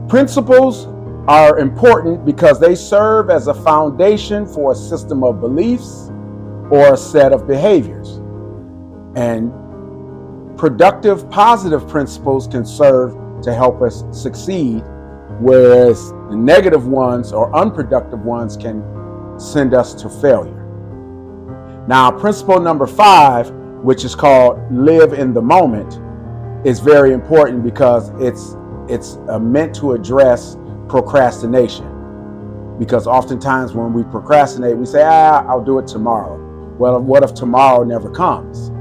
Principles are important because they serve as a foundation for a system of beliefs or a set of behaviors. And productive, positive principles can serve to help us succeed, whereas the negative ones or unproductive ones can send us to failure. Now, principle number 5, which is called live in the moment, is very important because it's meant to address procrastination. Because oftentimes when we procrastinate, we say, I'll do it tomorrow. Well, what if tomorrow never comes?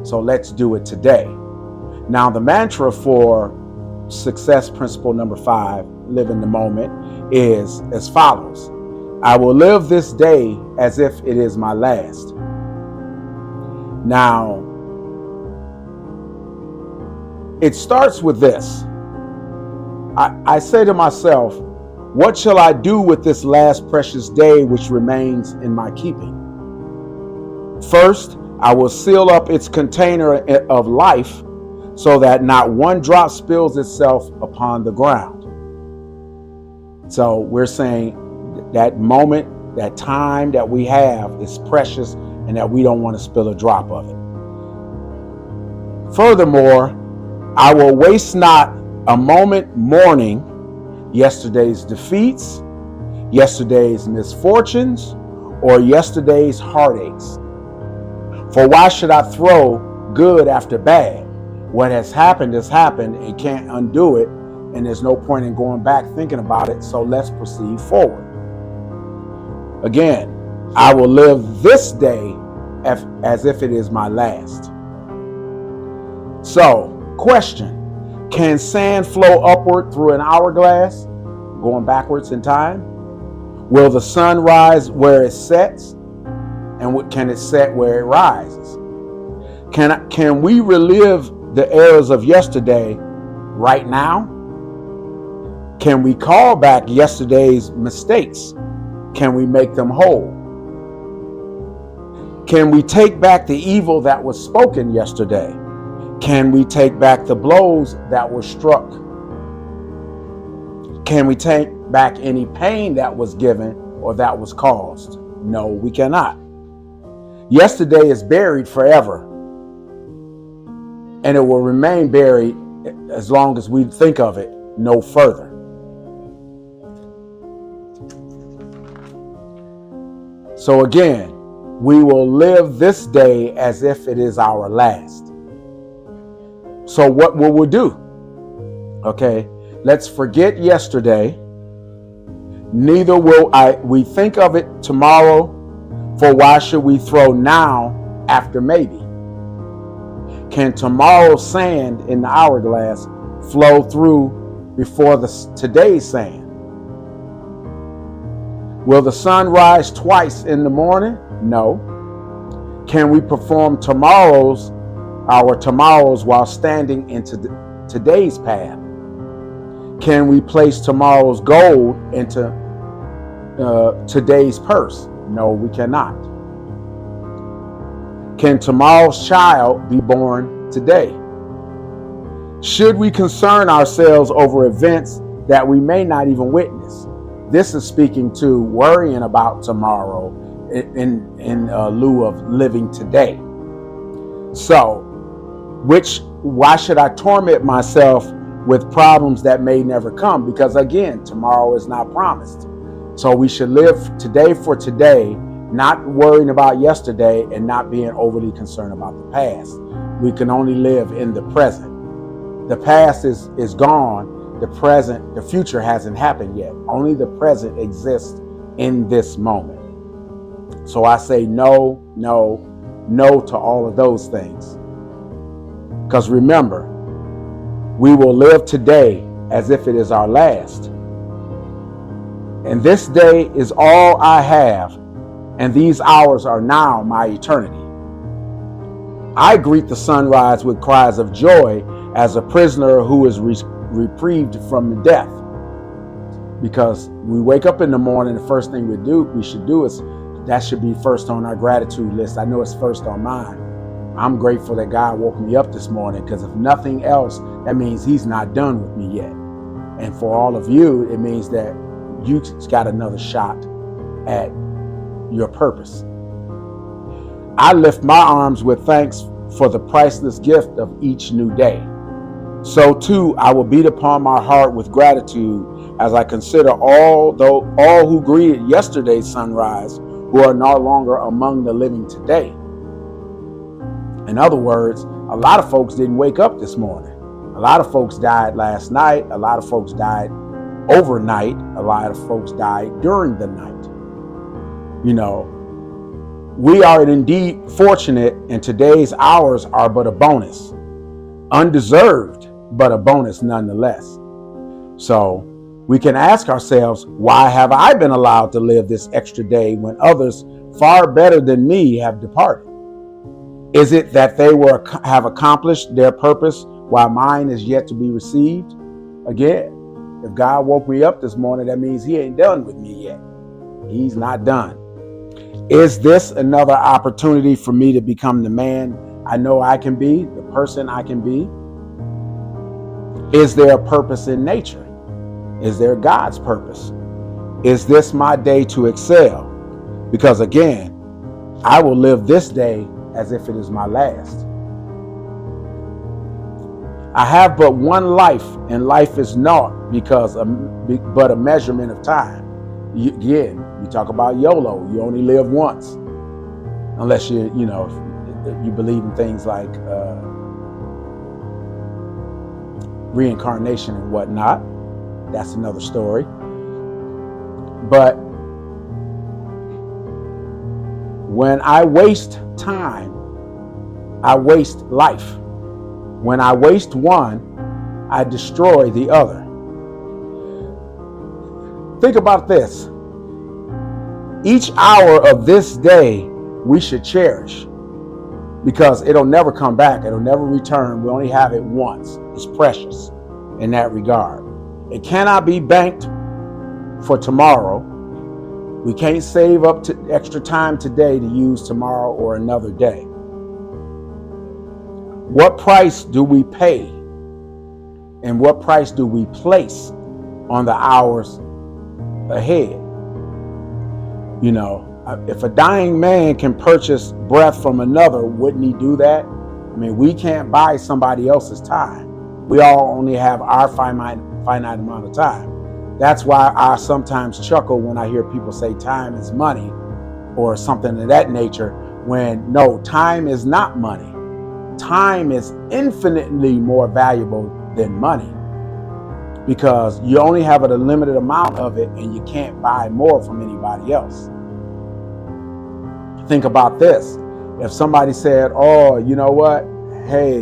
So let's do it today. Now, the mantra for success principle number 5, live in the moment, is as follows. I will live this day as if it is my last. Now, it starts with this. I say to myself, what shall I do with this last precious day which remains in my keeping? First, I will seal up its container of life so that not one drop spills itself upon the ground. So we're saying that moment, that time that we have is precious and that we don't want to spill a drop of it. Furthermore, I will waste not a moment mourning yesterday's defeats, yesterday's misfortunes, or yesterday's heartaches. For why should I throw good after bad? What has happened and can't undo it, and there's no point in going back thinking about it, so let's proceed forward. Again, I will live this day as if it is my last. So, question. Can sand flow upward through an hourglass, going backwards in time? Will the sun rise where it sets? And can it set where it rises? Can we relive the errors of yesterday right now? Can we call back yesterday's mistakes? Can we make them whole? Can we take back the evil that was spoken yesterday? Can we take back the blows that were struck? Can we take back any pain that was given or that was caused? No, we cannot. Yesterday is buried forever, and it will remain buried as long as we think of it no further. So again, we will live this day as if it is our last. So what will we do? Okay, let's forget yesterday. Neither will we think of it tomorrow, for why should we throw now after maybe? Can tomorrow's sand in the hourglass flow through before today's sand? Will the sun rise twice in the morning? No. Can we perform our tomorrows while standing into today's path? Can we place tomorrow's gold into today's purse? No, we cannot. Can tomorrow's child be born today? Should we concern ourselves over events that we may not even witness? This is speaking to worrying about tomorrow in lieu of living today. So, why should I torment myself with problems that may never come? Because again, tomorrow is not promised. So we should live today for today, not worrying about yesterday and not being overly concerned about the past. We can only live in the present. The past is gone. The future hasn't happened yet. Only the present exists in this moment. So I say no to all of those things. Because remember, we will live today as if it is our last. And this day is all I have, and these hours are now my eternity. I greet the sunrise with cries of joy as a prisoner who is reprieved from death. Because we wake up in the morning, the first thing we should do is, that should be first on our gratitude list. I know it's first on mine. I'm grateful that God woke me up this morning, because if nothing else, that means he's not done with me yet. And for all of you, it means that you got another shot at your purpose. I lift my arms with thanks for the priceless gift of each new day. So too, I will beat upon my heart with gratitude as I consider all who greeted yesterday's sunrise, who are no longer among the living today. In other words, a lot of folks didn't wake up this morning. A lot of folks died last night. A lot of folks died overnight. A lot of folks died during the night. We are indeed fortunate, and today's hours are but a bonus. Undeserved, but a bonus nonetheless. So we can ask ourselves, why have I been allowed to live this extra day when others far better than me have departed? Is it that they have accomplished their purpose while mine is yet to be received? Again, if God woke me up this morning, that means he ain't done with me yet. He's not done. Is this another opportunity for me to become the man I know I can be, the person I can be? Is there a purpose in nature? Is there God's purpose? Is this my day to excel? Because again, I will live this day as if it is my last. I have but one life, and life is naught but a measurement of time. Again, we talk about YOLO. You only live once, unless you believe in things like reincarnation and whatnot. That's another story. But when I waste time, I waste life. When I waste one, I destroy the other. Think about this. Each hour of this day we should cherish, because it'll never come back. It'll never return. We only have it once. It's precious in that regard. It cannot be banked for tomorrow. We can't save up to extra time today to use tomorrow or another day. What price do we pay, and what price do we place on the hours ahead? If a dying man can purchase breath from another, wouldn't he do that? I mean, we can't buy somebody else's time. We all only have our finite amount of time. That's why I sometimes chuckle when I hear people say time is money or something of that nature, when no, time is not money. Time is infinitely more valuable than money, because you only have a limited amount of it and you can't buy more from anybody else. Think about this. If somebody said, oh, you know what? Hey,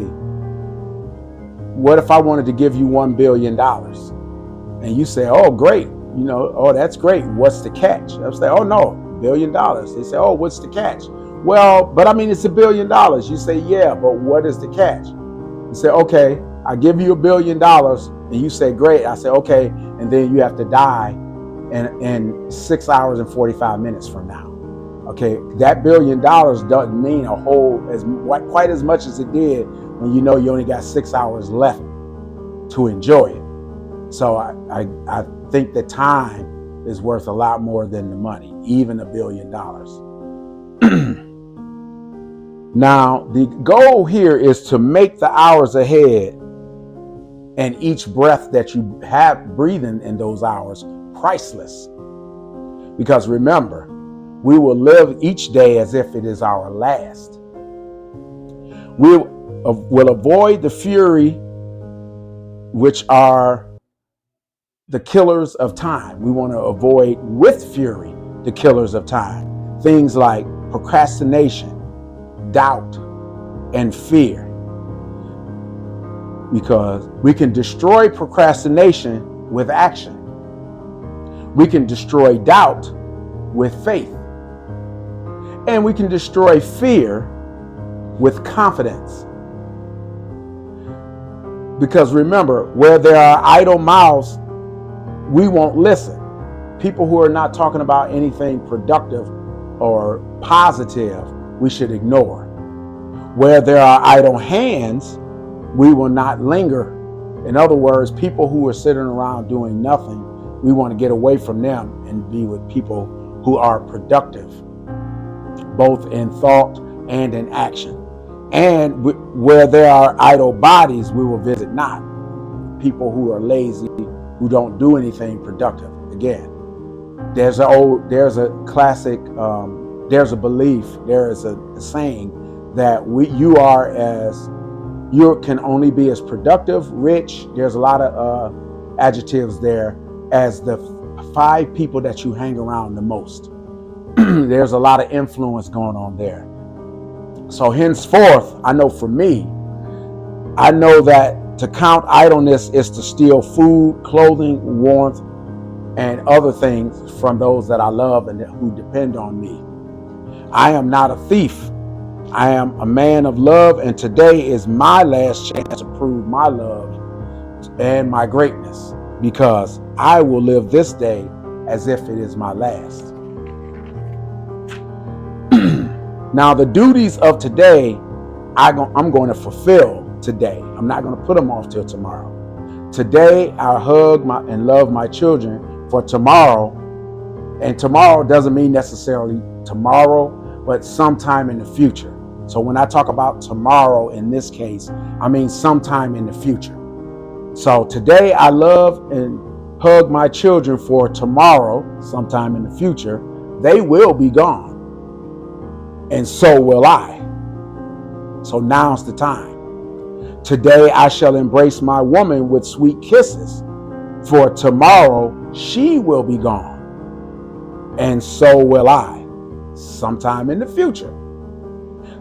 what if I wanted to give you $1 billion? And you say, oh, great. Oh, that's great. What's the catch? I say, oh, no, $1 billion. They say, oh, what's the catch? Well, but I mean, it's $1 billion. You say, yeah, but what is the catch? You say, okay, I give you $1 billion. And you say, great. I say, okay. And then you have to die in 6 hours and 45 minutes from now. Okay, that $1 billion doesn't mean quite as much as it did when you only got 6 hours left to enjoy it. So I think that time is worth a lot more than the money, even $1 billion. Now, the goal here is to make the hours ahead and each breath that you have breathing in those hours priceless. Because remember, we will live each day as if it is our last. We will avoid the fury, which are the killers of time. We want to avoid with fury the killers of time. Things like procrastination, doubt, and fear. Because we can destroy procrastination with action. We can destroy doubt with faith. And we can destroy fear with confidence. Because remember, where there are idle mouths, we won't listen. People who are not talking about anything productive or positive, we should ignore. Where there are idle hands, we will not linger In other words, people who are sitting around doing nothing, we want to get away from them and be with people who are productive, both in thought and in action. And where there are idle bodies, we will visit not. People who are lazy, who don't do anything productive. Again, there's a classic, there's a belief, there is a saying that you can only be as productive, rich. There's a lot of adjectives there, as the 5 people that you hang around the most. There's a lot of influence going on there. So henceforth, I know for me, I know that to count idleness is to steal food, clothing, warmth, and other things from those that I love and who depend on me. I am not a thief. I am a man of love, and today is my last chance to prove my love and my greatness, because I will live this day as if it is my last. Now, the duties of today, I'm going to fulfill today. I'm not going to put them off till tomorrow. Today, I hug and love my children for tomorrow. And tomorrow doesn't mean necessarily tomorrow, but sometime in the future. So when I talk about tomorrow in this case, I mean sometime in the future. So today, I love and hug my children for tomorrow, sometime in the future. They will be gone. And so will I. So now's the time. Today I shall embrace my woman with sweet kisses, for tomorrow she will be gone. And so will I, sometime in the future.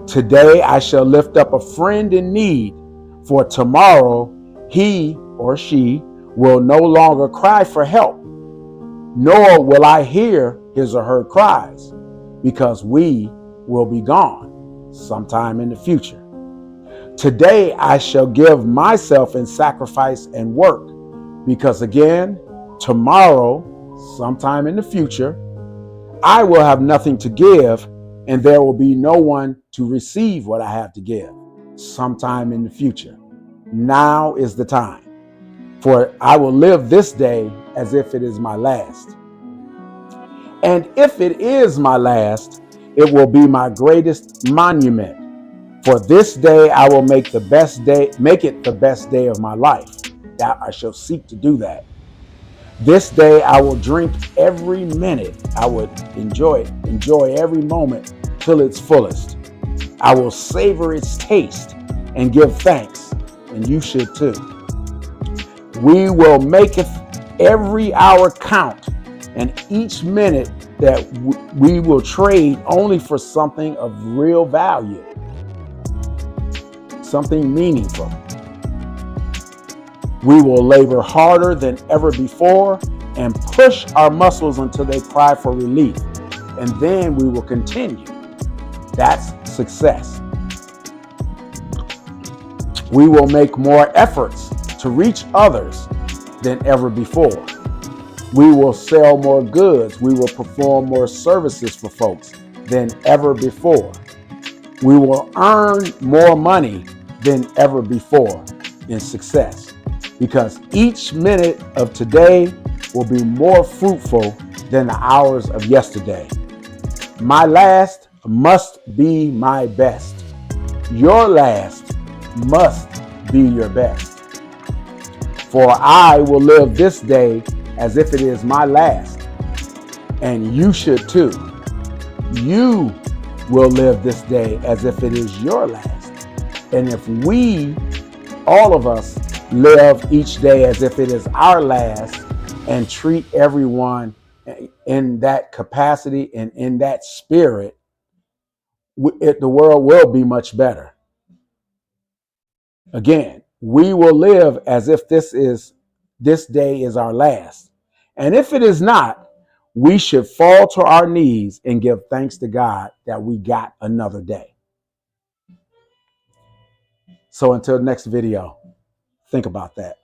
Today I shall lift up a friend in need, for tomorrow he or she will no longer cry for help, nor will I hear his or her cries, because we will be gone sometime in the future. Today I shall give myself in sacrifice and work, because again, tomorrow, sometime in the future, I will have nothing to give, and there will be no one to receive what I have to give sometime in the future. Now is the time, for I will live this day as if it is my last. And if it is my last, it will be my greatest monument. For this day I will make it the best day of my life. That I shall seek to do that. This day I will drink every minute. I would enjoy every moment till its fullest. I will savor its taste and give thanks, and you should too. We will make every hour count, and each minute that we will trade only for something of real value, something meaningful. We will labor harder than ever before and push our muscles until they cry for relief, and then we will continue. That's success. We will make more efforts to reach others than ever before. We will sell more goods. We will perform more services for folks than ever before. We will earn more money than ever before in success, because each minute of today will be more fruitful than the hours of yesterday. My last must be my best. Your last must be your best. For I will live this day as if it is my last, and you should too. You will live this day as if it is your last. And if we, all of us, live each day as if it is our last and treat everyone in that capacity and in that spirit, the world will be much better. Again, we will live as if this day is our last. And if it is not, we should fall to our knees and give thanks to God that we got another day. So until next video, think about that.